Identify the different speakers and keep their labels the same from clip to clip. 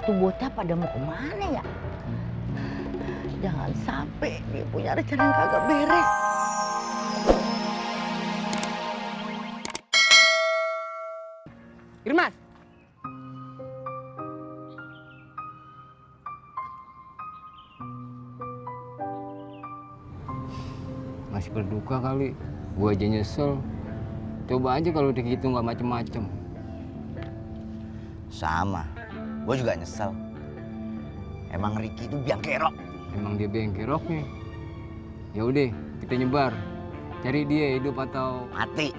Speaker 1: tuh bocah pada mau kemana ya? Jangan sampai dia punya rencana yang kagak beres.
Speaker 2: Irmas. Masih berduka kali. Gua aja nyesel. Coba aja kalau udah gitu nggak macem-macem.
Speaker 3: Sama, gue juga nyesel. Emang Ricky itu biang kerok.
Speaker 2: Emang dia bengkeroknya. Ya udah, kita nyebar. Cari dia hidup atau
Speaker 3: Mati.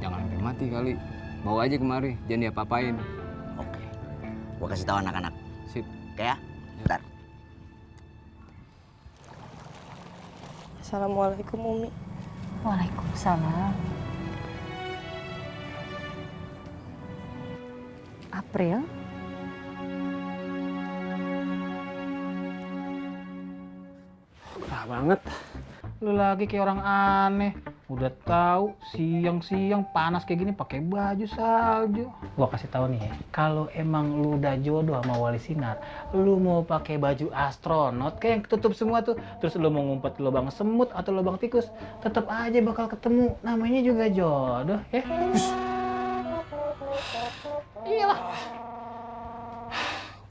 Speaker 2: Jangan sampai mati kali. Bawa aja kemari, jangan diapa-apain.
Speaker 3: Oke, gue kasih tahu anak-anak.
Speaker 2: Sip.
Speaker 3: Oke ya? Bentar.
Speaker 4: Assalamualaikum Umi.
Speaker 5: Waalaikumsalam. April?
Speaker 6: Parah banget. Lu lagi kayak orang aneh. Udah tahu siang-siang panas kayak gini pakai baju salju. Gua kasih tahu nih ya, kalau emang lu udah jodoh sama Wali Sinar, lu mau pakai baju astronot kayak yang ketutup semua tuh, terus lu mau ngumpet lubang semut atau lubang tikus, tetap aja bakal ketemu. Namanya juga jodoh, ya. Iyalah.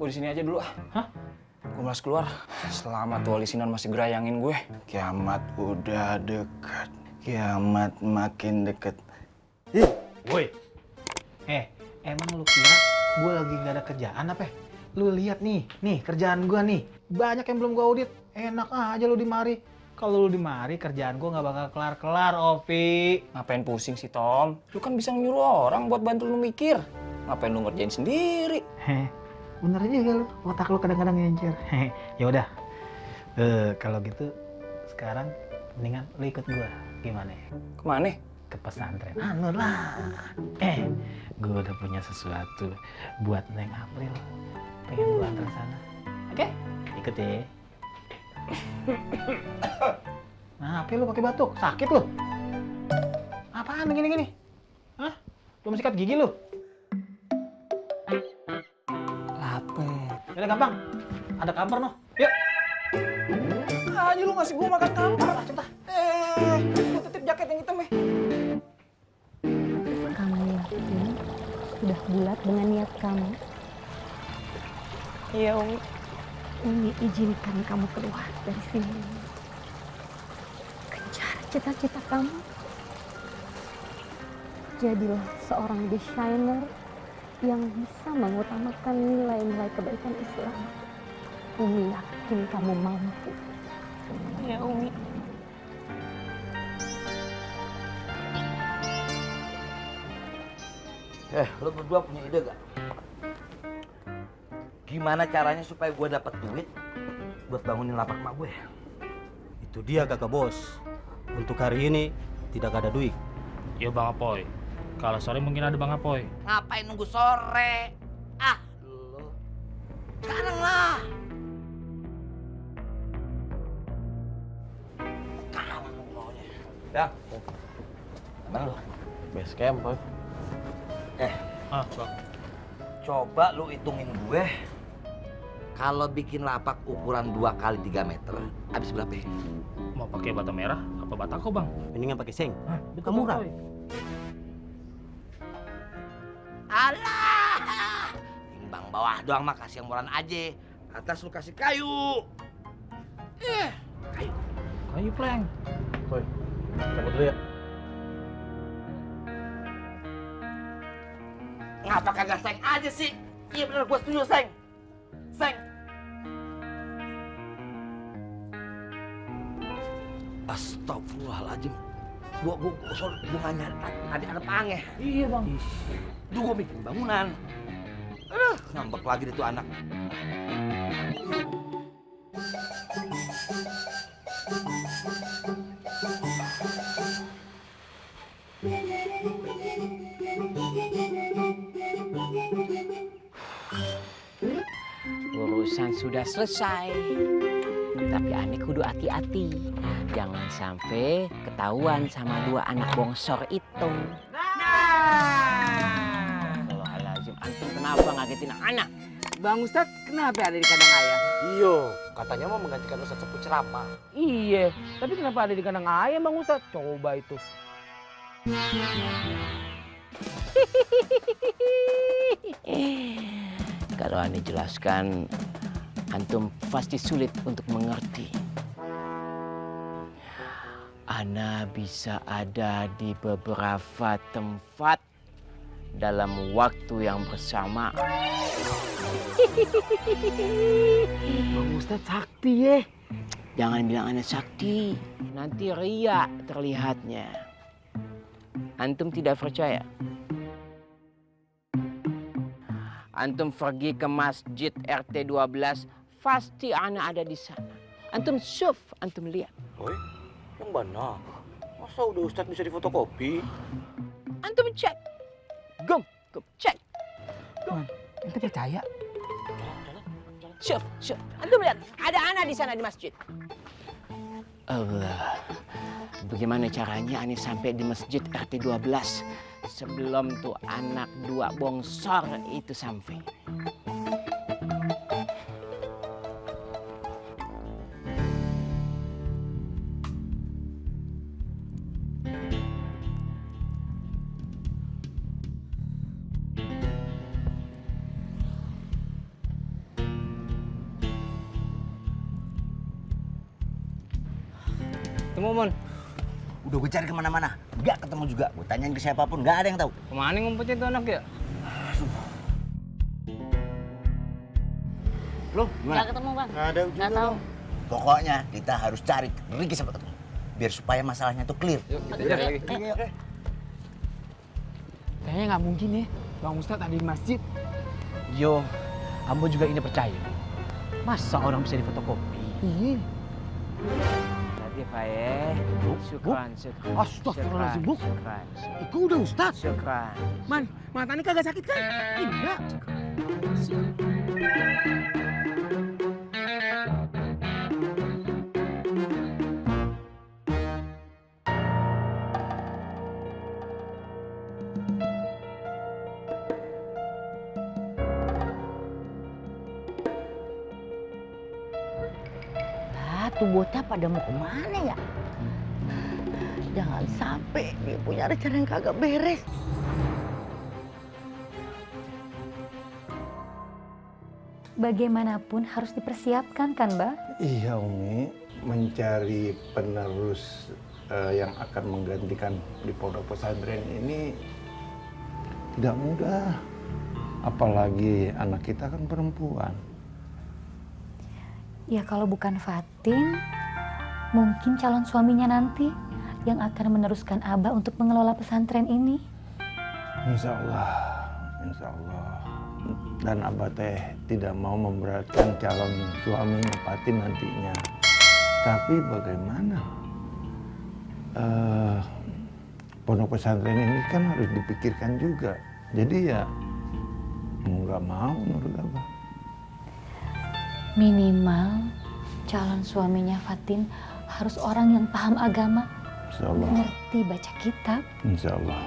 Speaker 7: Gue di sini aja dulu.
Speaker 6: Hah?
Speaker 7: Gue malas keluar. Selama tuh Wali Sinar masih gerayangin gue. Kiamat udah dekat. Kiamat makin deket.
Speaker 6: Woi. Emang lu kira gue lagi nggak ada kerjaan apa? Lu lihat nih kerjaan gue nih. Banyak yang belum gue audit. Enak aja lu di mari. Kalau lu di mari kerjaan gue nggak bakal kelar-kelar, Ovi.
Speaker 7: Ngapain pusing sih, Tom? Lu kan bisa nyuruh orang buat bantu lu mikir. Ngapain lu ngerjain sendiri?
Speaker 6: Bener juga lu, otak lu kadang-kadang nyencer. Ya udah, kalau gitu sekarang mendingan lu ikut gua. Gimana ya?
Speaker 7: Kemana?
Speaker 6: Ke pesantren. Anu lah. Gua udah punya sesuatu buat Neng April. Pengen gua antar sana. Oke? Ikut ya. Nah, apa lu pakai batuk? Sakit lu? Apaan gini-gini? Hah? Lu mesti sikat gigi lu? Udah gampang, ada kamper noh. Yuk.
Speaker 7: Aja lu ngasih gue makan kamper. Gue titip jaket yang hitam
Speaker 5: Kamu yakin sudah bulat dengan niat kamu?
Speaker 4: Iya Umi.
Speaker 5: Umi izinkan kamu keluar dari sini. Kejar cita-cita kamu. Jadilah seorang desainer yang bisa mengutamakan nilai-nilai kebaikan Islam. Umi yakin kamu mampu.
Speaker 4: Iya Umi.
Speaker 3: Lo berdua punya ide gak? Gimana caranya supaya gue dapat duit buat bangunin lapak mak gue?
Speaker 8: Itu dia kakak bos. Untuk hari ini tidak ada duit.
Speaker 9: Iya Bang Apoy. Kalau sore mungkin ada Bang Apoy.
Speaker 3: Ngapain nunggu sore? Ah, lo. Sekarang lah. Sekarang lo maunya. Ya. Abang lo.
Speaker 8: Base camp, Boy.
Speaker 9: Bang.
Speaker 3: Coba lu hitungin gue. Kalau bikin lapak ukuran 2 kali 3 meter, habis berapa?
Speaker 9: Mau pakai bata merah apa batako, Bang?
Speaker 8: Mendingan pakai seng.
Speaker 9: Itu
Speaker 8: Kan murah.
Speaker 3: Alah! Timbang bawah doang mah kasih yang murahan aja. Atas lu kasih kayu. Kayu.
Speaker 9: Kayu plank.
Speaker 8: Boy, cabut dulu ya.
Speaker 3: Ngapa kagak seng aja sih? Iya bener, gua setuju seng. Seng. Astagfirullahaladzim. Gua nggak nyari ada pange.
Speaker 9: Iya, Bang.
Speaker 3: Duh, gua bikin bangunan. Aduh, ngambek lagi deh tuh anak.
Speaker 10: Urusan sudah selesai. Tapi aneh kudu hati-hati. Jangan sampai ketahuan sama 2 anak bongsor itu. Nah! Kalau alazim antum kenapa ngagetin anak? Bang Ustadz, kenapa ada di kandang ayam?
Speaker 8: Iyo, katanya mau menggantikan Ustadz Sepuh ceramah.
Speaker 10: Iya, tapi kenapa ada di kandang ayam Bang Ustadz? Coba itu. Kalau Ani jelaskan, antum pasti sulit untuk mengerti. Ana bisa ada di beberapa tempat dalam waktu yang bersama. Bang Ustadz sakti ya. Jangan bilang Ana sakti, nanti ria terlihatnya. Antum tidak percaya? Antum pergi ke masjid RT 12, pasti Ana ada di sana. Antum syuf, antum lihat.
Speaker 8: Oi, yang mana? Masa udah Ustadz bisa difotokopi?
Speaker 10: Antum cek. Gum, cek.
Speaker 6: Man, ente percaya?
Speaker 10: Syuf. Antum lihat, ada Ana di sana di masjid. Allah. Bagaimana caranya Ana sampai di masjid RT 12 sebelum tuh anak dua bongsor itu sampai?
Speaker 2: Temu Mon,
Speaker 3: Udah gue cari kemana-mana, nggak ketemu juga. Gue tanyain ke siapapun, nggak ada yang tahu.
Speaker 2: kemana ngumpetnya tuh anak ya?
Speaker 3: Lo gimana?
Speaker 4: Nggak ketemu bang.
Speaker 8: Nggak ada
Speaker 4: Nggak tahu.
Speaker 3: Pokoknya kita harus cari Riki sampai ketemu. Biar supaya masalahnya tuh clear.
Speaker 2: Yuk kita cari lagi.
Speaker 6: Kayaknya nggak mungkin ya, Bang Ustadz ada di masjid. Yo, Ambo juga ini percaya. Masa orang bisa difotokopi? Iya.
Speaker 10: Tadi Pak ya. Syukran.
Speaker 6: Astagfirullahaladzim, Bu.
Speaker 10: Syukran.
Speaker 6: Itu udah Ustadz.
Speaker 10: Syukran.
Speaker 6: Man, matanya kagak sakit kan? Enggak.
Speaker 1: Tuh bocah pada mau kemana ya? Jangan sampai dia punya rencana yang kagak beres.
Speaker 5: Bagaimanapun harus dipersiapkan kan, Mbak?
Speaker 11: Iya Umi, mencari penerus yang akan menggantikan di pondok pesantren ini tidak mudah. Apalagi anak kita kan perempuan.
Speaker 5: Ya kalau bukan Fatin, mungkin calon suaminya nanti yang akan meneruskan Abah untuk mengelola pesantren ini.
Speaker 11: Insya Allah. Dan Abah teh tidak mau memberatkan calon suaminya Fatin nantinya. Tapi bagaimana? Pondok pesantren ini kan harus dipikirkan juga. Jadi ya mau nggak mau menurut Abah.
Speaker 5: Minimal calon suaminya Fatin harus orang yang paham agama,
Speaker 11: Insya Allah.
Speaker 5: ngerti baca kitab.
Speaker 11: Insya Allah.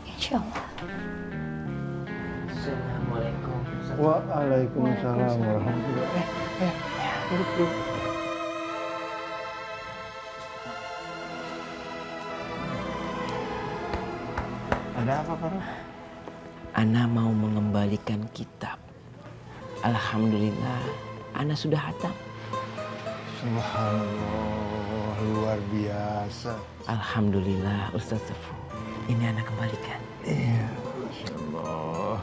Speaker 5: Insya Allah.
Speaker 10: Assalamualaikum.
Speaker 11: Waalaikumsalam warahmatullahi wabarakatuh. Duduk. Ada apa, Farah?
Speaker 10: Ana mau mengembalikan kitab. Alhamdulillah, Ana sudah hatam.
Speaker 11: Subhanallah, luar biasa.
Speaker 10: Alhamdulillah, Ustaz Sefu. Ini Ana kembalikan.
Speaker 11: Iya, Masya Allah.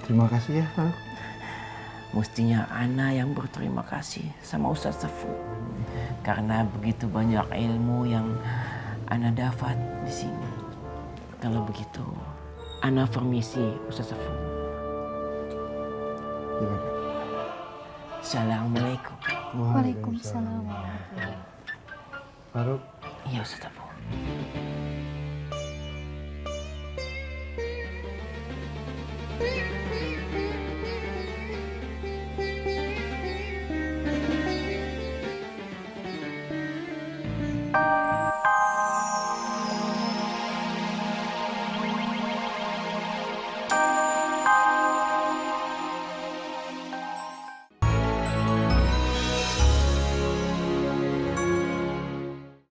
Speaker 11: Terima kasih ya, Farah.
Speaker 10: Mestinya Ana yang berterima kasih sama Ustaz Sefu. Karena begitu banyak ilmu yang Ana dapat di sini. Kalau begitu, Ana permisi Ustaz Sefu. Assalamualaikum.
Speaker 5: Waalaikumsalam warahmatullahi wabarakatuh.
Speaker 11: Faruk.
Speaker 10: Iya Ustaz Sefu.